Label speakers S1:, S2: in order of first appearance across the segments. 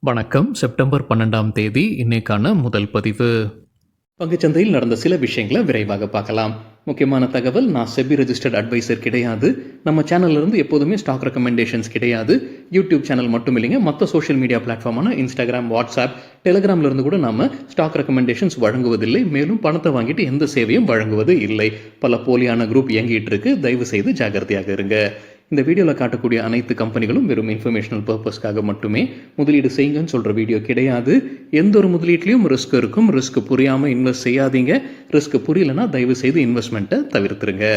S1: வணக்கம். செப்டம்பர் 12ஆம் தேதி இன்னைக்கான முதல் பதிவு. பங்குச்சந்தையில் நடந்த சில விஷயங்களை விரைவாக பார்க்கலாம். முக்கியமான தகவல், நான் செபி ரெஜிஸ்டர்ட் அட்வைசர் கிடையாது. நம்ம சேனல்ல இருந்து எப்போதுமே ஸ்டாக் ரெக்கமெண்டேஷன்ஸ் கிடையாது. யூடியூப் சேனல் மட்டும் இல்லைங்க, மற்ற சோஷியல் மீடியா பிளாட்ஃபார்மான இன்ஸ்டாகிராம், வாட்ஸ்அப், டெலிகிராம்ல இருந்து கூட நாம ஸ்டாக் ரெக்கமெண்டேஷன்ஸ் வழங்குவதில்லை. மேலும் பணத்தை வாங்கிட்டு எந்த சேவையும் வழங்குவது இல்லை. பல போலியான குரூப் இயங்கிட்டு இருக்கு. தயவு செய்து ஜாகிரதையாக இருங்க. இந்த வீடியோவில் காட்டக்கூடிய அனைத்து கம்பெனிகளும் வெறும் இன்ஃபர்மேஷனல் பர்பஸ்க்காக மட்டுமே முதலீடு செய்யுங்கன்னு சொல்கிற வீடியோ கிடையாது. எந்த ஒரு முதலீட்லையும் ரிஸ்க் இருக்கும். ரிஸ்க் புரியாமல் இன்வெஸ்ட் செய்யாதீங்க. ரிஸ்க் புரியலன்னா தயவு செய்து இன்வெஸ்ட்மெண்ட்டை தவிர்த்துருங்க.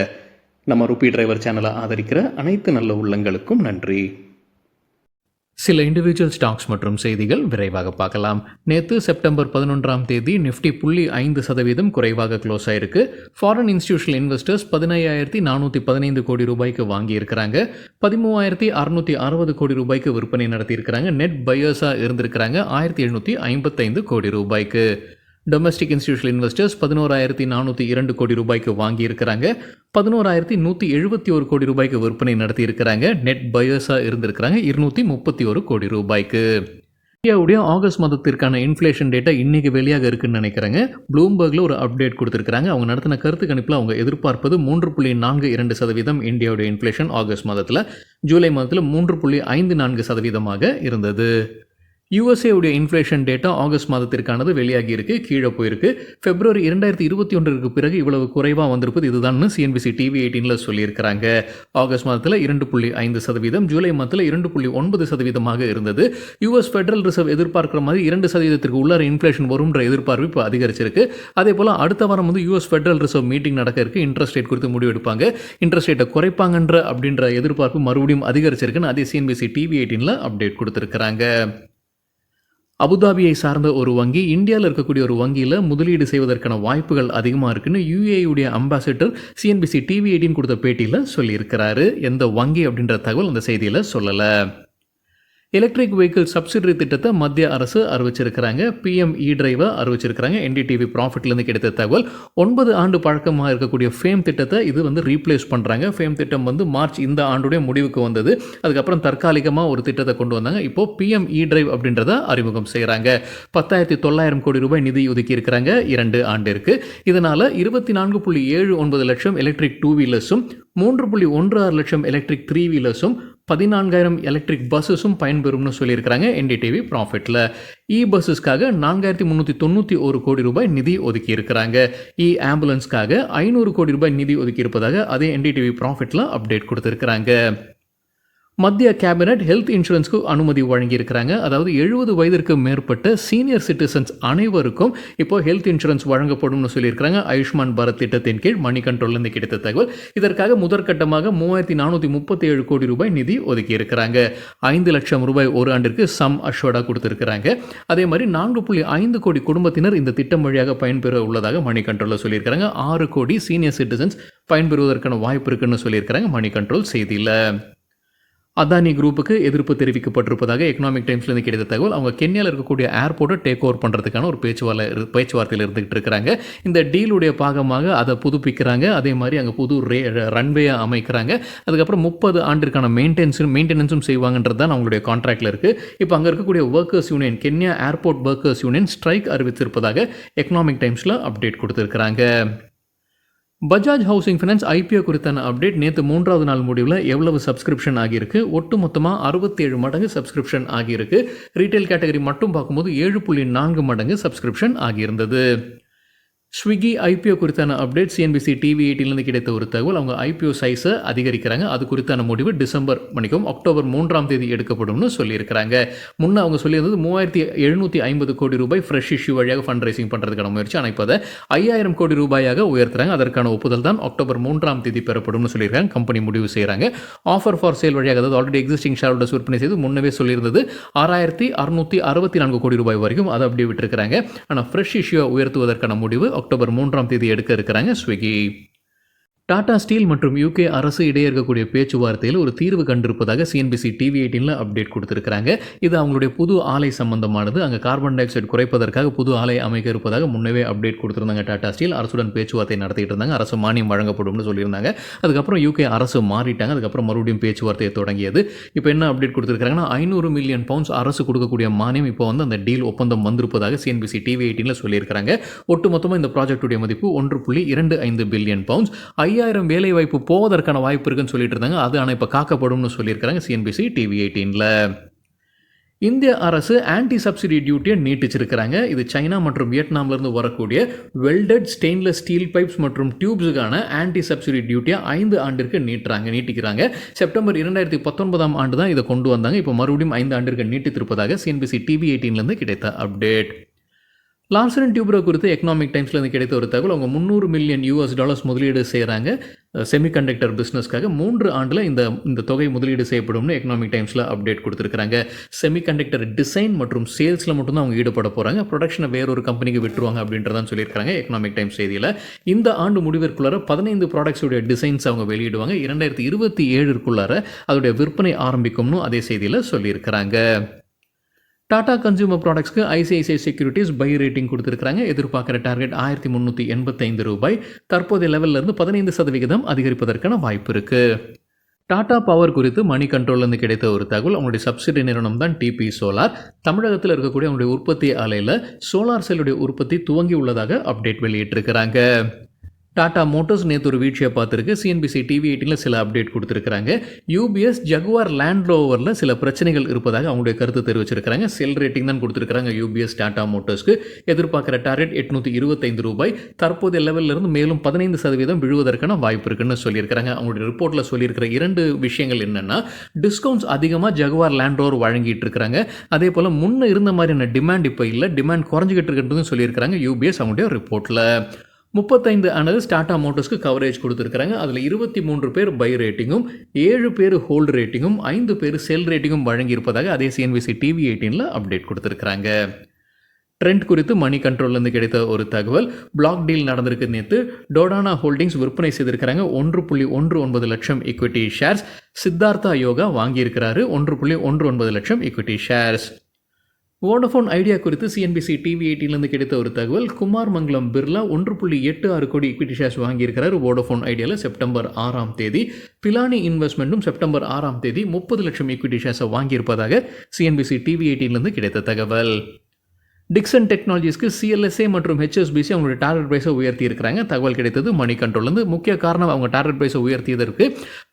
S1: நம்ம ருபி டிரைவர் சேனலை ஆதரிக்கிற அனைத்து நல்ல உள்ளங்களுக்கும் நன்றி. சில இண்டிவிஜுவல் ஸ்டாக்ஸ் மற்றும் செய்திகள் விரைவாக பார்க்கலாம். நேற்று செப்டம்பர் 11ஆம் தேதி நிஃப்டி 0.5% குறைவாக க்ளோஸ் ஆயிருக்கு. ஃபாரின் இன்ஸ்டிடியூஷனல் இன்வெஸ்டர்ஸ் 15,415 கோடி ரூபாய்க்கு வாங்கியிருக்கிறாங்க. 13,660 கோடி ரூபாய்க்கு விற்பனை நடத்தியிருக்கிறாங்க. நெட் பையர்ஸாக இருந்திருக்கிறாங்க 1,755 கோடி ரூபாய்க்கு. டொமஸ்டிக் இன்ஸ்டிடியூஷனல் இன்வெஸ்டர்ஸ் 11,402 கோடி ரூபாய்க்கு வாங்கியிருக்கிறாங்க. 11,171 கோடி ரூபாய்க்கு விற்பனை நடத்தியிருக்கிறாங்க. நெட் பையர்ஸாக இருந்திருக்கிறாங்க 231 கோடி ரூபாய்க்கு. இந்தியாவுடைய ஆகஸ்ட் மாதத்திற்கான இன்ஃப்ளேஷன் டேட்டா இன்னைக்கு வெளியாக இருக்குன்னு நினைக்கிறேங்க. ப்ளூம்பர்கில் ஒரு அப்டேட் கொடுத்துருக்காங்க. அவங்க நடத்தின கருத்து கணிப்பில் அவங்க எதிர்பார்ப்பது 3.42% இந்தியாவுடைய இன்ஃப்ளேஷன் ஆகஸ்ட் மாதத்தில். ஜூலை மாதத்தில் 3.54% இருந்தது. யூஎஸ்ஏ உடைய இன்ஃப்ளேஷன் டேட்டா ஆகஸ்ட் மாதத்திற்கானது வெளியாகி இருக்கு, கீழே போயிருக்கு. பிப்ரவரி 2021 பிறகு இவ்வளவு குறைவாக வந்திருப்பது இதுதான் சிஎன்பிசி டிவி 18ல் சொல்லியிருக்கிறாங்க. ஆகஸ்ட் மாதத்தில் 2.5%, ஜூலை மாதத்தில் 2.9% இருந்தது. யூஎஸ் ஃபெடரல் ரிசர்வ் எதிர்பார்க்கிற மாதிரி 2% உள்ளார இன்ஃப்ளேஷன் வரும்ன்ற எதிர்பார்ப்பு இப்போ அதிகரிச்சிருக்கு. அதே போல் அடுத்த வாரம் யூஎஸ் ஃபெடரல் ரிசர்வ் மீட்டிங் நடக்க இருக்கு. இன்ட்ரெஸ்ட் ரேட் குறித்து முடிவெடுப்பாங்க. இன்ட்ரெஸ்ட் ரேட்டை குறைப்பாங்கன்ற அப்படின்ற எதிர்பார்ப்பு மறுபடியும் அதிகரிச்சிருக்குன்னு அதே சிஎன்பிசி டிவி 18ல் அப்டேட் கொடுத்துருக்காங்க. அபுதாபியை சார்ந்த ஒரு வங்கி இந்தியாவில் இருக்கக்கூடிய ஒரு வங்கியில் முதலீடு செய்வதற்கான வாய்ப்புகள் அதிகமாக இருக்குன்னு யுஏயுடைய அம்பாசிடர் சிஎன்பிசி டிவி 18 கொடுத்த பேட்டியில் சொல்லியிருக்கிறாரு. எந்த வங்கி அப்படின்ற தகவல் அந்த செய்தியில் சொல்லலை. எலக்ட்ரிக் வெஹிக்கிள் சப்சிடரி திட்டத்தை மத்திய அரசு அறிவிச்சிருக்கிறாங்க. பிஎம் இ டிரைவை அறிவிச்சிருக்கிறாங்க. என்டிடிவி ப்ராஃபிட்லேருந்து கிடைத்த தகவல். 9 ஆண்டு பழக்கமாக இருக்கக்கூடிய ஃபேம் திட்டத்தை இது ரீப்ளேஸ் பண்ணுறாங்க. ஃபேம் திட்டம் மார்ச் இந்த ஆண்டுடைய முடிவுக்கு வந்தது. அதுக்கப்புறம் தற்காலிகமாக ஒரு திட்டத்தை கொண்டு வந்தாங்க. இப்போது பிஎம் இ டிரைவ் அப்படின்றத அறிமுகம் செய்கிறாங்க. 10,900 கோடி ரூபாய் நிதி ஒதுக்கி இருக்கிறாங்க 2 ஆண்டிற்கு. இதனால் 24.79 லட்சம் எலக்ட்ரிக் 2 வீலர்ஸும் 3.16 லட்சம் எலக்ட்ரிக் 3 வீலர்ஸும் 14,000 எலக்ட்ரிக் பஸ்ஸஸும் பயன்பெறும்னு சொல்லியிருக்கிறாங்க என்டிடிவி ப்ராஃபிட்டில். இ பஸ்ஸஸ்க்காக 4,391 கோடி ரூபாய் நிதி ஒதுக்கி இருக்கிறாங்க. இ ஆம்புலன்ஸ்க்காக 500 கோடி ரூபாய் நிதி ஒதுக்கி இருப்பதாக அதே என்டிடிவி ப்ராஃபிட்டில் அப்டேட் கொடுத்துருக்கிறாங்க. மத்திய கேபினட் ஹெல்த் இன்சூரன்ஸ்க்கு அனுமதி வழங்கியிருக்கிறாங்க. அதாவது 70 வயதிற்கு மேற்பட்ட சீனியர் சிட்டிசன்ஸ் அனைவருக்கும் இப்போ ஹெல்த் இன்சூரன்ஸ் வழங்கப்படும்னு சொல்லியிருக்கிறாங்க. ஆயுஷ்மான் பாரத் திட்டத்தின் கீழ் மணி கண்ட்ரோல்லேருந்து கிடைத்த தகவல். இதற்காக முதற்கட்டமாக 3,437 கோடி ரூபாய் நிதி ஒதுக்கி இருக்கிறாங்க. 5 லட்சம் ரூபாய் ஒரு ஆண்டிற்கு சம் அஷ்வர்டா கொடுத்திருக்கிறாங்க. அதே மாதிரி 4.5 கோடி குடும்பத்தினர் இந்த திட்டம் வழியாக பயன்பெற உள்ளதாக மணி கண்ட்ரோலில் சொல்லியிருக்கிறாங்க. 6 கோடி சீனியர் சிட்டிசன்ஸ் பயன்பெறுவதற்கான வாய்ப்பு இருக்குன்னு சொல்லியிருக்கிறாங்க மணி கண்ட்ரோல் செய்தியில். அதானி குரூப்புக்கு எதிர்ப்பு தெரிவிக்கப்பட்டிருப்பதாக எக்கனாமிக் டைம்ஸ்லேருந்து கிடைத்த தகவல். அவங்க கென்யாவில் இருக்கக்கூடிய ஏர்போர்ட்டை டேக் ஓவர் பண்ணுறதுக்கான ஒரு பேச்சுவார்த்தையில் இருந்துகிட்டு இருக்கிறாங்க. இந்த டீலுடைய பாகமாக அதை புதுப்பிக்கிறாங்க. அதே மாதிரி அங்கே புது ரன்வேயை அமைக்கிறாங்க. அதுக்கப்புறம் 30 ஆண்டிற்கான மெயின்டெனன்ஸும் செய்வாங்கன்றது தான் அவங்களுடைய கான்ட்ராக்டில் இருக்குது. இப்போ அங்கே இருக்கக்கூடிய workers union, Kenya airport workers union strike அறிவித்திருப்பதாக எக்கனாமிக் டைம்ஸில் அப்டேட் கொடுத்துருக்கிறாங்க. பஜாஜ் ஹவுசிங் ஃபைனான்ஸ் ஐபிஓ குறித்தான அப்டேட். நேற்று 3வது நாள் முடிவில் எவ்வளவு சப்ஸ்கிரிப்ஷன் ஆகியிருக்கு? ஒட்டு மொத்தமாக 67 மடங்கு சப்ஸ்கிரிப்ஷன் ஆகியிருக்கு. ரீட்டைல் கேட்டகரி மட்டும் பார்க்கும்போது 7.4 மடங்கு சப்ஸ்கிரிப்ஷன் ஆகியிருந்தது. ஸ்விக்கி ஐபிஓ குறித்தான அப்டேட் சிஎன்பிசி டிவி 18லேருந்து கிடைத்த ஒரு தகவல். அவங்க ஐபிஓ சைஸை அதிகரிக்கிறாங்க. அது குறித்தான முடிவு அக்டோபர் 3ஆம் தேதி எடுக்கப்படும்னு சொல்லியிருக்கிறாங்க. முன்னே அவங்க சொல்லியிருந்தது 3,750 கோடி ரூபாய் ஃப்ரெஷ் இஷ்யூ வழியாக ஃபண்ட் ரைசிங் பண்ணுறதுக்கான முயற்சி. ஆனால் இப்போ அதை 5,000 கோடி ரூபாயாக உயர்த்துறாங்க. அதற்கான ஒப்புதல் தான் அக்டோபர் 3ஆம் தேதி பெறப்படும்னு சொல்லியிருக்காங்க. கம்பெனி முடிவு செய்கிறாங்க. ஆஃபர் ஃபார் சேல் வழியாக, அதாவது ஆல்ரெடி எக்ஸிஸ்டிங் ஷேர் ஹோல்டர்ஸ் விற்பனை செய்து முன்னவே சொல்லியிருந்தது 6,664 கோடி ரூபாய் வரைக்கும் அதை அப்படியே விட்டுருக்கிறாங்க. ஆனால் ஃப்ரெஷ் இஷ்யூவை உயர்த்துவதற்கான முடிவு அக்டோபர் 3ஆம் தேதி எடுக்க இருக்கிறாங்க ஸ்விக்கி. டாடா ஸ்டீல் மற்றும் யூகே அரசு இடையே இருக்கக்கூடிய பேச்சுவார்த்தையில் ஒரு தீர்வு கண்டிருப்பதாக சிஎன்பிசி டிவி 18 அப்டேட் கொடுத்திருக்காங்க. இது அவங்களுடைய புது ஆலை சம்பந்தமானது. அங்கே கார்பன் டை ஆக்சைடு குறைப்பதற்காக புது ஆலை அமைக்க இருப்பதாக முன்னவே அப்டேட் கொடுத்திருந்தாங்க. டாடா ஸ்டீல் அரசுடன் பேச்சுவார்த்தை நடத்திட்டு இருந்தாங்க. அரசு மானியம் வழங்கப்படும்னு சொல்லியிருந்தாங்க. அதுக்கப்புறம் யூகே அரசு மாறிட்டாங்க. அதுக்கப்புறம் மறுபடியும் பேச்சுவார்த்தையை தொடங்கியது. இப்போ என்ன அப்டேட் கொடுத்திருக்காங்கன்னா 500 மில்லியன் பவுண்ட்ஸ் அரசு கொடுக்கக்கூடிய மானியம் இப்போ வந்து அந்த டீல் ஒப்பந்தம் வந்திருப்பதாக சிஎன்பிசி டிவி 18 சொல்லியிருக்காங்க. ஒட்டுமொத்தமாக இந்த ப்ராஜெக்டுடைய மதிப்பு 1.25 பில்லியன் பவுண்ட்ஸ். 5000 வேலை வாய்ப்பு போவதற்கான வாய்ப்பு இருக்குன்னு சொல்லிட்டு இருந்தாங்க. அது ஆனால் இப்போ காக்கப்படும்னு சொல்லியிருக்காங்க சிஎன்பிசி டிவி 18ல. இந்திய அரசு ஆன்டி சப்சிடி டியூட்டியை நீட்டிச்சிருக்கிறாங்க. இது சைனா மற்றும் வியட்நாம்லேருந்து வரக்கூடிய வெல்டட் ஸ்டெயின்லெஸ் ஸ்டீல் பைப்ஸ் மற்றும் டியூப்ஸுக்கான ஆன்டி சப்சிடி டியூட்டியை 5 ஆண்டிற்கு நீட்டிக்கிறாங்க. செப்டம்பர் 2019 ஆண்டு தான் இதை கொண்டு வந்தாங்க. இப்போ மறுபடியும் 5 ஆண்டிற்கு நீட்டித்திருப்பதாக சிஎன்பிசி டிவி 18லேருந்து கிடைத்த அப்டேட். லார்சன் டியூப்ரோ குறித்து எக்கனாமிக் டைம்ஸ்லேருந்து கிடைத்த ஒரு தகவல். அவங்க $300 மில்லியன் முதலீடு செய்கிறாங்க செமிகண்டக்டர் பிஸ்னஸ்க்காக. 3 ஆண்டில் இந்த தொகை முதலீடு செய்யப்படும்னு எக்கனாமிக் டைம்ஸில் அப்டேட் கொடுத்துருக்காங்க. செமிகண்டக்டர் டிசைன் மற்றும் சேல்ஸில் மட்டும்தான் அவங்க ஈடுபட போகிறாங்க. ப்ரொடக்ஷனை வேறொரு கம்பெனிக்கு விட்டுருவாங்க அப்படின்றதான் சொல்லியிருக்காங்க எக்கனாமிக் டைம்ஸ் செய்தியில். இந்த ஆண்டு முடிவிற்குள்ளார 15 ப்ராடக்ட்ஸுடைய டிசைன்ஸ் அவங்க வெளியிடுவாங்க. 2027 அதோடைய விற்பனை ஆரம்பிக்கும்னு அதே செய்தியில் சொல்லியிருக்கிறாங்க. டாடா கன்சியூமர் ப்ராடக்ட்ஸ்க்கு ஐசிஐசிஐ செக்யூரிட்டிஸ் பை ரேட்டிங் கொடுத்துருக்காங்க. எதிர்பார்க்குற டார்கெட் $1385. தற்போதைய லெவலிருந்து 15% அதிகரிப்பதற்கான வாய்ப்பு இருக்குது. டாடா பவர் குறித்து மணி கண்ட்ரோல்லேருந்து கிடைத்த ஒரு தகவல். அவங்களுடைய சப்சிடி நிறுவனம் தான் டிபி சோலார். தமிழகத்தில் இருக்கக்கூடிய அவங்களுடைய உற்பத்தி ஆலையில் சோலார் செல்லுடைய உற்பத்தி துவங்கி உள்ளதாக அப்டேட் வெளியிட்டிருக்கிறாங்க. டாடா மோட்டர்ஸ் நேற்று ஒரு வீழ்ச்சியை பார்த்துருக்கு. சிஎன்பிசி டிவி 18ல சில அப்டேட் கொடுத்துருக்காங்க. யூபிஎஸ் ஜகுவார் லேண்ட் ரோவரில் சில பிரச்சனைகள் இருப்பதாக அவங்களுடைய கருத்து தெரிவிச்சிருக்காங்க. செல் ரேட்டிங் தான் கொடுத்துருக்காங்க யூபிஎஸ் டாடா மோட்டர்ஸ்க்கு. எதிர்பார்க்குற டார்கெட் $825. தற்போதைய லெவலிருந்து மேலும் 15% விழுவதற்கான வாய்ப்பு இருக்குன்னு சொல்லியிருக்காங்க. அவங்களுடைய ரிப்போர்ட்டில் சொல்லியிருக்கிற 2 விஷயங்கள் என்னென்னா, டிஸ்கவுண்ட்ஸ் அதிகமாக ஜகுவார் லேண்ட் ரோவர் வழங்கிட்டு இருக்கிறாங்க. அதே போல் முன்ன இருந்த மாதிரியான டிமாண்ட் இப்போ இல்லை, டிமாண்ட் குறைஞ்சிக்கிட்டு இருக்குன்னு சொல்லியிருக்காங்க யூபிஎஸ் அவங்களுடைய ரிப்போர்ட்டில். 35 அனலிஸ்ட் டாடா மோட்டர்ஸ்க்கு கவரேஜ் கொடுத்துருக்காங்க. அதில் 23 பேர் பை ரேட்டிங்கும் 7 பேர் ஹோல்டு ரேட்டிங்கும் 5 பேர் செல் ரேட்டிங்கும் வழங்கியிருப்பதாக அதே சிஎன்பிசி டிவி 18ல அப்டேட் கொடுத்துருக்காங்க. ட்ரெண்ட் குறித்து மணி கண்ட்ரோல்லேருந்து கிடைத்த ஒரு தகவல். பிளாக் டீல் நடந்திருக்கு நேற்று. டோடானா ஹோல்டிங்ஸ் விற்பனை செய்திருக்கிறாங்க 1.19 லட்சம் ஈக்விட்டி ஷேர்ஸ். சித்தார்த்தா யோகா வாங்கியிருக்கிறாரு 1.19 லட்சம் ஈக்விட்டி ஷேர்ஸ். வோடஃபோன் ஐடியா குறித்து சிஎன்பிசி டிவி 18லேருந்து கிடைத்த ஒரு தகவல். குமார் மங்கலம் பிர்லா 1.86 கோடி ஈக்விட்டி ஷேர்ஸ் வாங்கியிருக்கிறார் வோடஃபோன் ஐடியாவில் செப்டம்பர் 6ஆம் தேதி. பிலானி இன்வெஸ்ட்மெண்ட்டும் செப்டம்பர் 6ஆம் தேதி 30 லட்சம் ஈக்விட்டி ஷேர்ஸை வாங்கியிருப்பதாக சிஎன்பிசி டிவி 18லேருந்து கிடைத்த தகவல். டிக்சன் டெக்னாலஜிஸ்க்கு சிஎல்எஸ்ஏ மற்றும் ஹெச்எஸ்பிசி அவங்களுடைய டார்கெட் ப்ரைஸை உயர்த்தி இருக்கிறாங்க. தகவல் கிடைத்தது மணி கண்ட்ரோல்லேருந்து. முக்கிய காரணம் அவங்க டார்கெட் ப்ரைஸை உயர்த்தியதற்கு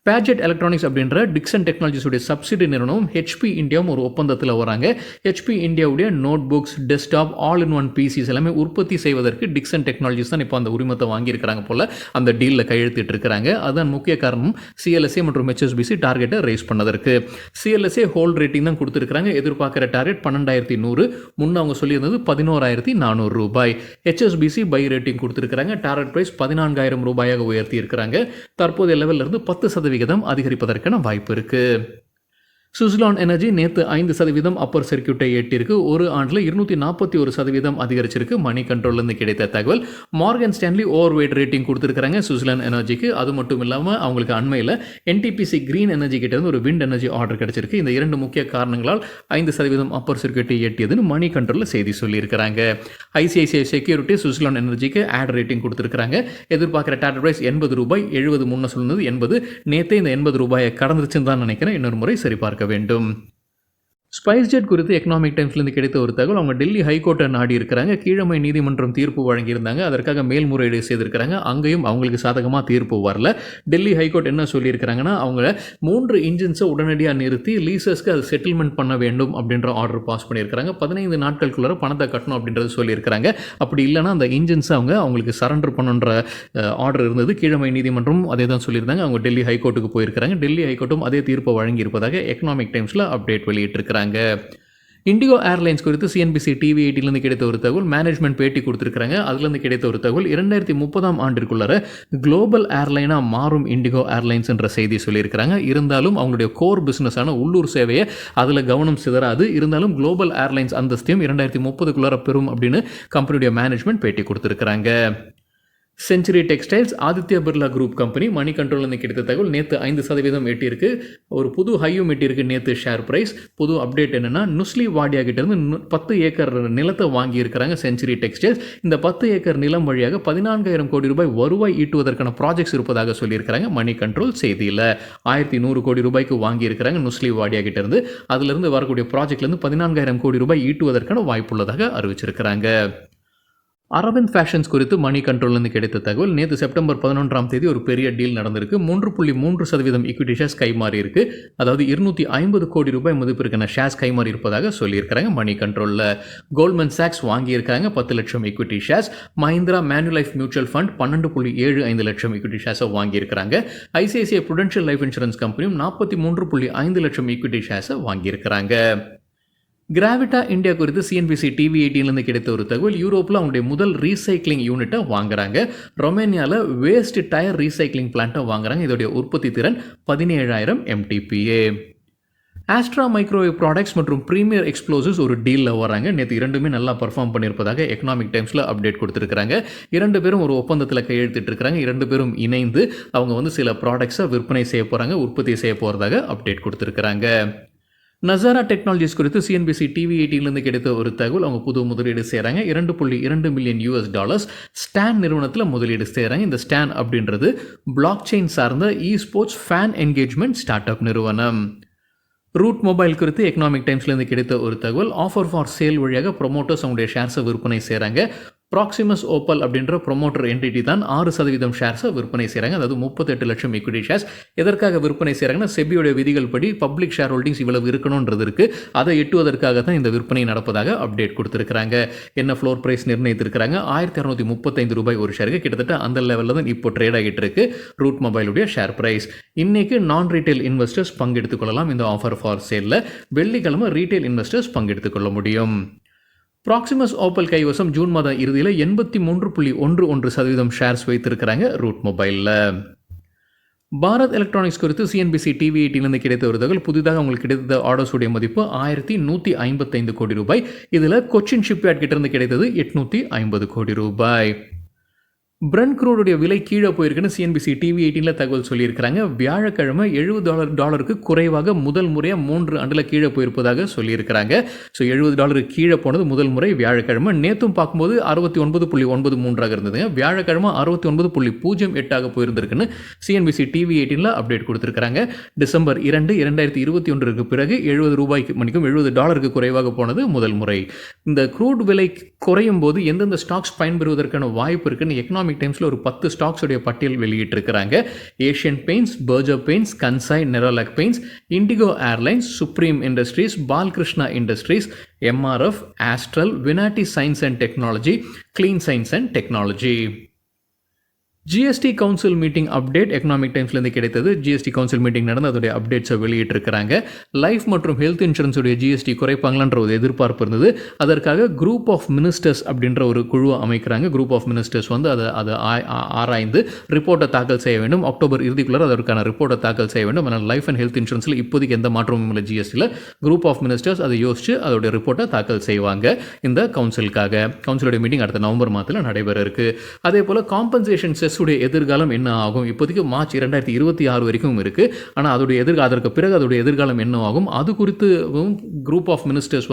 S1: பேஜெட் எலக்ட்ரானிக்ஸ் அப்படின்ற டிக்சன் டெக்னாலஜிஸுடைய சப்சிடி நிறுவனம் ஹெச்பி இந்தியாவும் ஒரு ஒப்பந்தத்தில் வராங்க. ஹெச்பி இந்தியாவுடைய notebooks, desktop, all in one PCs எல்லாமே உற்பத்தி செய்வதற்கு டிக்சன் டெக்னாலஜிஸ் தான் இப்போ அந்த உரிமத்தை வாங்கியிருக்கிறாங்க போல் அந்த டீலில் கையெழுத்திட்டு இருக்கிறாங்க. அதுதான் முக்கிய காரணம் சிஎல்எஸ்ஏ மற்றும் ஹெச்எஸ்பிசி டார்கெட்டை ரைஸ் பண்ணதற்கு. சிஎல்எஸ்ஏ ஹோல்ட் ரேட்டிங் தான் கொடுத்துருக்காங்க. எதிர்பார்க்குற டார்கெட் 12,100. முன்ன அவங்க சொல்லியிருந்தது $11,400. ஹெச்எஸ்பிசி பை ரேட்டிங் கொடுத்துருக்காங்க. டார்கெட் பிரைஸ் $14,000 உயர்த்தி இருக்கிறாங்க. தற்போதைய லெவலில் இருந்து 10% அதிகரிப்பதற்கான வாய்ப்பு இருக்கு. சுஸ்லான் எனர்ஜி நேற்று 5% அப்பர் சர்க்கியூட்டை எட்டிருக்கு. ஒரு ஆண்டில் 241% அதிகரிச்சிருக்கு. மணி கண்ட்ரோல்லேருந்து கிடைத்த தகவல். Morgan Stanley over weight rating கொடுத்துருக்காங்க சுஸ்லான் எனர்ஜிக்கு. அது மட்டும் இல்லாமல் அவங்களுக்கு அண்மையில் என்டிபிசி கிரீன் எனர்ஜி கிட்ட இருந்து ஒரு விண்ட் எனர்ஜி ஆர்டர் கிடைச்சிருக்கு. இந்த 2 முக்கிய காரணங்களால் 5% அப்பர் சர்க்கியூட்டை எட்டியதுன்னு மணி கண்ட்ரோலில் செய்தி சொல்லியிருக்கிறாங்க. ஐசிஐசிஐ செக்யூரிட்டி சுஸ்லான் எனர்ஜிக்கு ஆட் ரேட்டிங் கொடுத்துருக்காங்க. எதிர்பார்க்குற டார்கெட் பிரைஸ் $80. 70 முன்ன சொல்லுന്നത് 80. நேற்றே இந்த $80 கடந்துருச்சுன்னு தான் நினைக்கிறேன். இன்னொரு முறை சரிபார்க்க வேண்டும். ஸ்பைஸ் ஜெட் குறித்து எக்கனாமிக் டைம்ஸ்லேருந்து கிடைத்த ஒரு தகவல். அவங்க டெல்லி ஹைகோர்ட்டை நாடி இருக்கிறாங்க. கீழமை நீதிமன்றம் தீர்ப்பு வழங்கியிருந்தாங்க. அதற்காக மேல்முறையீடு செய்திருக்கிறாங்க. அங்கேயும் அவங்களுக்கு சாதகமாக தீர்ப்பு வரல. டெல்லி ஹைகோர்ட் என்ன சொல்லியிருக்கிறாங்கன்னா, அவங்க 3 இன்ஜின்ஸை உடனடியாக நிறுத்தி லீசர்ஸ்க்கு அது செட்டில்மெண்ட் பண்ண வேண்டும் அப்படின்ற ஆர்டர் பாஸ் பண்ணியிருக்கிறாங்க. 15 நாட்களுக்குள்ளார பணத்தை கட்டணும் அப்படின்றது சொல்லியிருக்கிறாங்க. அப்படி இல்லைனா அந்த இன்ஜின்ஸை அவங்களுக்கு சரண்டர் பண்ணுன்ற ஆர்டர் இருந்தது. கீழமை நீதிமன்றம் அதே தான் சொல்லியிருந்தாங்க. அவங்க டெல்லி ஹைகோர்ட்டுக்கு போயிருக்கிறாங்க. டெல்லி ஹைகோர்ட்டும் அதே தீர்ப்பை வழங்கியிருப்பதாக எக்கனாமிக் டைம்ஸில் அப்டேட் வெளியிட்டிருக்கிறாங்க. இண்டிகோ ஏர்லைன்ஸ் குறித்து சிஎன்பிசி டிவி 18லேருந்து கிடைத்த ஒரு தகவல். மேனேஜ்மெண்ட் பேட்டி கொடுத்துருக்காங்க. அதுலேருந்து கிடைத்த ஒரு தகவல். 2030ஆம் ஆண்டிற்குள்ளார குளோபல் ஏர்லைனாக மாறும் இண்டிகோ ஏர்லைன்ஸ் என்ற செய்தி சொல்லியிருக்கிறாங்க. இருந்தாலும் அவங்களுடைய கோர் பிஸ்னஸான உள்ளூர் சேவையை அதில் கவனம் சிதறாது. இருந்தாலும் குளோபல் ஏர்லைன்ஸ் அந்தஸ்தையும் 2030க்குள்ளார பெறும் அப்படின்னு கம்பெனியுடைய மேனேஜ்மெண்ட் பேட்டி கொடுத்துருக்காங்க. Century textiles, Aditya Birla group company money கண்ட்ரோல்லேருந்து கிடைத்த தகவல் நேற்று 5% எட்டியிருக்கு. ஒரு புது ஹையும் எட்டியிருக்கு நேற்று ஷேர் பிரைஸ். புது அப்டேட் என்னென்னா, நுஸ்லி வாடியா கிட்டேருந்து 10 ஏக்கர் நிலத்தை வாங்கியிருக்கிறாங்க செஞ்சுரி டெக்ஸ்டைல்ஸ். இந்த 10 ஏக்கர் நிலம் வழியாக 14,000 கோடி ரூபாய் வருவாய் ஈட்டுவதற்கான ப்ராஜெக்ட்ஸ் இருப்பதாக சொல்லியிருக்கிறாங்க மணி கண்ட்ரோல் செய்தியில். 1,100 கோடி ரூபாய்க்கு வாங்கியிருக்கிறாங்க நுஸ்லி வாடியா கிட்டேருந்து. அதிலிருந்து வரக்கூடிய ப்ராஜெக்ட்லேருந்து 14,000 கோடி ரூபாய் ஈட்டுவதற்கான வாய்ப்புள்ளதாக அறிவிச்சிருக்கிறாங்க. அரவிந்த் ஃபேஷன்ஸ் குறித்து மணி கண்ட்ரோல்லேருந்து கிடைத்த தகவல் நேற்று செப்டம்பர் 11ஆம் தேதி ஒரு பெரிய டீல் நடந்திருக்கு. 3.3% ஈக்விட்டி ஷேர்ஸ் கைமாறி இருக்கு. அதாவது 250 கோடி ரூபாய் மதிப்பிற்கான ஷேர்ஸ் கைமாறி இருப்பதாக சொல்லியிருக்கிறாங்க மணி கண்ட்ரோலில். கோல்ட்மேன் சாக்ஸ் வாங்கியிருக்காங்க 10 லட்சம் equity shares. Mahindra Manulife mutual fund 12.75 லட்சம் ஈக்விட்டி ஷேர்ஸை வாங்கியிருக்கிறாங்க. ஐசிஐசிஐ புடென்ஷியல் லைஃப் இன்சூரன்ஸ் கம்பெனியும் 43.5 லட்சம் ஈக்விட்டி ஷேர்ஸை வாங்கியிருக்கிறாங்க. கிராவிட்டா இந்தியா குறித்து சிஎன்பிசி டிவி 18லேருந்து கிடைத்த ஒரு தகவல், யூரோப்பில் அவங்களுடைய முதல் ரீசைக்ளிங் யூனிட்டை வாங்குறாங்க. ரொமேனியாவில் வேஸ்ட் டயர் ரீசைக்ளிங் பிளான்ட்டை வாங்குறாங்க. இதோடைய உற்பத்தி திறன் 17,000 MTPA. ஆஸ்ட்ரா மைக்ரோவேவ் ப்ராடக்ட்ஸ் மற்றும் ப்ரீமியர் எக்ஸ்ப்ளோசிவ்ஸ் ஒரு டீலில் வராங்க. நேற்று இரண்டுமே நல்லா பர்ஃபார்ம் பண்ணியிருப்பதாக எக்கனாமிக் டைம்ஸில் அப்டேட் கொடுத்துருக்காங்க. 2 பேரும் ஒரு ஒப்பந்தத்தில் கையெழுத்திட்டிருக்கிறாங்க. 2 பேரும் இணைந்து அவங்க சில ப்ராடக்ட்ஸை விற்பனை செய்ய போகிறாங்க, உற்பத்தி செய்ய போகிறதாக அப்டேட் கொடுத்துருக்குறாங்க. நசாரா டெக்னாலஜிஸ் குறித்து சிஎன்பிசி டிவி 18லேருந்து கிடைத்த ஒரு தகவல், அவங்க புது முதலீடு செய்கிறாங்க. $2.2 மில்லியன் ஸ்டான் நிறுவனத்தில் முதலீடு செய்கிறாங்க. இந்த ஸ்டான் அப்படின்றது பிளாக் செயின் சார்ந்த sports fan engagement start up நிறுவனம். ரூட் மொபைல் குறித்து எக்கனாமிக் டைம்ஸ்லேருந்து கிடைத்த ஒரு தகவல், ஆஃபர் ஃபார் சேல் வழியாக ப்ரொமோட்டர்ஸ் அவங்களுடைய ஷேர்ஸை விற்பனை செய்கிறாங்க. ப்ராக்சிமஸ் ஓப்பல் அப்படின்ற ப்ரொமோட்டர் என்டிட்டி தான் 6% ஷேர்ஸை விற்பனை செய்கிறாங்க. அதாவது 38 லட்சம் ஈக்விட்டி ஷேர்ஸ். எதற்காக விற்பனை செய்கிறாங்கன்னா, செபியோட விதிகள் படி பப்ளிக் ஷேர் ஹோல்டிங்ஸ் இவ்வளவு இருக்கணுன்றது இருக்குது. அதை எட்டுவதற்காக தான் இந்த விற்பனை நடப்பதாக அப்டேட் கொடுத்துருக்காங்க. என்ன ஃப்ளோர் பிரைஸ் நிர்ணயித்திருக்கிறாங்க, 1,635 ரூபாய் ஒரு ஷேருக்கு. கிட்டத்தட்ட அந்த லெவலில் தான் இப்போ ட்ரேட் ஆகிட்டு இருக்கு ரூட் மொபைலுடைய ஷேர் பிரைஸ். இன்னைக்கு நான் ரீட்டைல் இன்வெஸ்டர்ஸ் பங்கெடுத்துக் கொள்ளலாம் இந்த ஆஃபர் ஃபார் சேலில். வெள்ளிக்கிழமை ரீட்டைல் இன்வெஸ்டர்ஸ் பங்கெடுத்துக் கொள்ள முடியும். ப்ராக்சிமஸ் ஓப்பல் கைவசம் ஜூன் மாதம் இறுதியில் 83.11% ஷேர்ஸ் வைத்திருக்கிறாங்க ரூட் மொபைலில். பாரத் எலக்ட்ரானிக்ஸ் குறித்து சிஎன்பிசி டிவி 18லேருந்து கிடைத்த ஒரு தகவல், புதிதாக உங்களுக்கு கிடைத்த ஆர்டர்ஸ் உடைய மதிப்பு 1,155 கோடி ரூபாய். இதில் கொச்சின் ஷிப்யார்ட் கிட்டேருந்து கிடைத்தது 850 கோடி ரூபாய். பிரெண்ட் க்ரூடுடைய விலை கீழே போயிருக்குன்னு சிஎன்பிசி டிவி 18ல தகவல் சொல்லியிருக்கிறாங்க. வியாழக்கிழமை $70 குறைவாக முதல் முறையாக 3 ஆண்டில் கீழே போயிருப்பதாக சொல்லியிருக்கிறாங்க. ஸோ $70 கீழே போனது முதல் முறை வியாழக்கிழமை. நேற்றும் பார்க்கும்போது 69.93 இருந்ததுங்க. வியாழக்கிழமை 69.08 போயிருந்திருக்குன்னு சிஎன்பிசி டிவி 18ல அப்டேட் கொடுத்துருக்காங்க. டிசம்பர் 2, 2021 பிறகு $70 குறைவாக போனது முதல் முறை. இந்த க்ரூட் விலை குறையும் போது எந்தெந்த ஸ்டாக்ஸ் பயன்பெறுவதற்கான வாய்ப்பு இருக்குன்னு எக்கனாமிக் டைம்ஸ்ல ஒரு 10 ஸ்டாக்ஸ் உடைய பட்டியல் வெளியிட்டிருக்கிறாங்க. Asian paints, Berger paints, Kansai Nerolac paints, IndiGo airlines, supreme industries, Balkrishna industries, MRF, Astral, Vinati science and technology, clean science and technology. GST council meeting update economic டைம்ஸ்லேருந்து கிடைத்தது. ஜிஎஸ்டி கவுன்சில் மீட்டிங் நடந்து அதோடைய அப்டேட்ஸை வெளியிட்டிருக்கிறாங்க. லைஃப் மற்றும் ஹெல்த் இன்சூரன்ஸுடைய ஜிஎஸ்டி குறைப்பாங்களான்ற ஒரு எதிர்பார்ப்பு இருந்தது. அதற்காக குரூப் ஆஃப் மினிஸ்டர்ஸ் அப்படின்ற ஒரு குழுவை அமைக்கிறாங்க. குரூப் ஆஃப் மினிஸ்டர்ஸ் அதை ஆராய்ந்து ரிப்போர்ட்டை தாக்கல் செய்ய வேண்டும். அக்டோபர் இறுதிக்குள்ளார அதற்கான ரிப்போர்ட்டை தாக்கல் செய்ய வேண்டும். ஆனால் லைஃப் அண்ட் ஹெல்த் இன்சூரன்ஸில் இப்போதைக்கு எந்த மாற்றமும் இல்லை. ஜிஎஸ்டியில் குரூப் ஆஃப் மினிஸ்டர்ஸ் அதை யோசிச்சு அதோடைய ரிப்போர்ட்டை தாக்கல் செய்வாங்க இந்த கவுன்சிலுக்காக. கவுன்சிலுடைய மீட்டிங் அடுத்த நவம்பர் மாதத்தில் நடைபெற இருக்கு. அதே போல் காம்பன்சேஷன் செஸ் உடைய எதிர்காலம் என்ன ஆகும்? இப்போதைக்கு மார்ச் 2026 வரைக்கும் இருக்கு. ஆனால் அதற்கு பிறகு அதோடைய எதிர்காலம் என்ன ஆகும் அது குறித்து குரூப் ஆஃப் மினிஸ்டர்ஸ்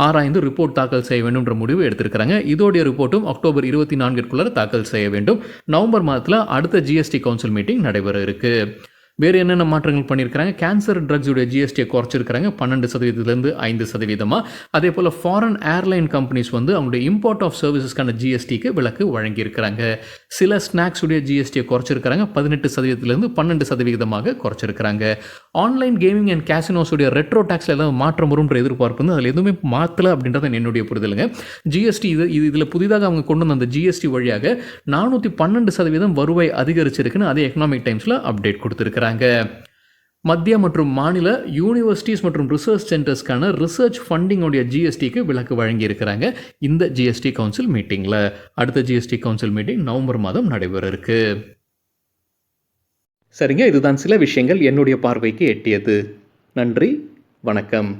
S1: ஆராய்ந்து ரிப்போர்ட் தாக்கல் செய்ய வேண்டும் என்ற முடிவு எடுத்திருக்கிறாங்க. இதோடைய ரிப்போர்ட்டும் அக்டோபர் 24 தாக்கல் செய்ய வேண்டும். நவம்பர் மாதத்தில் அடுத்த ஜிஎஸ்டி கவுன்சில் மீட்டிங் நடைபெற இருக்கு. வேறு என்னென்ன மாற்றங்கள் பண்ணியிருக்கிறாங்க? கேன்சர் ட்ரக்ஸுடைய ஜிஎஸ்டியை குறைச்சிருக்கிறாங்க 12%லேருந்து 5%. அதே போல் ஃபாரின் ஏர்லைன் கம்பெனிஸ் அவங்களுடைய இம்போர்ட் ஆஃப் சர்வீசஸ்க்கான ஜிஎஸ்டிக்கு விலக்கு வழங்கியிருக்கிறாங்க. சில ஸ்நாக்ஸ் உடைய ஜிஎஸ்டியை குறைச்சிருக்கிறாங்க 18%லேருந்து 12% குறைச்சிருக்கிறாங்க. ஆன்லைன் கேமிங் அண்ட் கேசினோஸ் உடைய ரெட்ரோ டாக்ஸில் ஏதாவது மாற்றம் வரும்ன்ற எதிர்பார்ப்பு அதில் எதுவுமே மாற்றலை அப்படின்றத என்னுடைய புரிதலுங்க. ஜிஎஸ்டி இதில் புதிதாக அவங்க கொண்டு வந்த அந்த ஜிஎஸ்டி வழியாக 412% வருவாய் அதிகரிச்சிருக்குன்னு அதே எக்கனாமிக் டைம்ஸில் அப்டேட் கொடுத்துருக்கிறாங்க. மத்திய மற்றும் மாநில யூனிவர்சிட்டிஸ் மற்றும் ரிசர்ச் சென்டர்ஸ்க்கான ரிசர்ச் ஃபண்டிங்கோடைய ஜிஎஸ்டிக்கு விலக்கு வழங்கி இருக்கிறாங்க இந்த ஜிஎஸ்டி கவுன்சில் மீட்டிங்கில். அடுத்த ஜிஎஸ்டி கவுன்சில் மீட்டிங் நவம்பர் மாதம் நடைபெற இருக்கு. சரிங்க, இதுதான் சில விஷயங்கள் என்னுடைய பார்வைக்கு எட்டியது. நன்றி, வணக்கம்.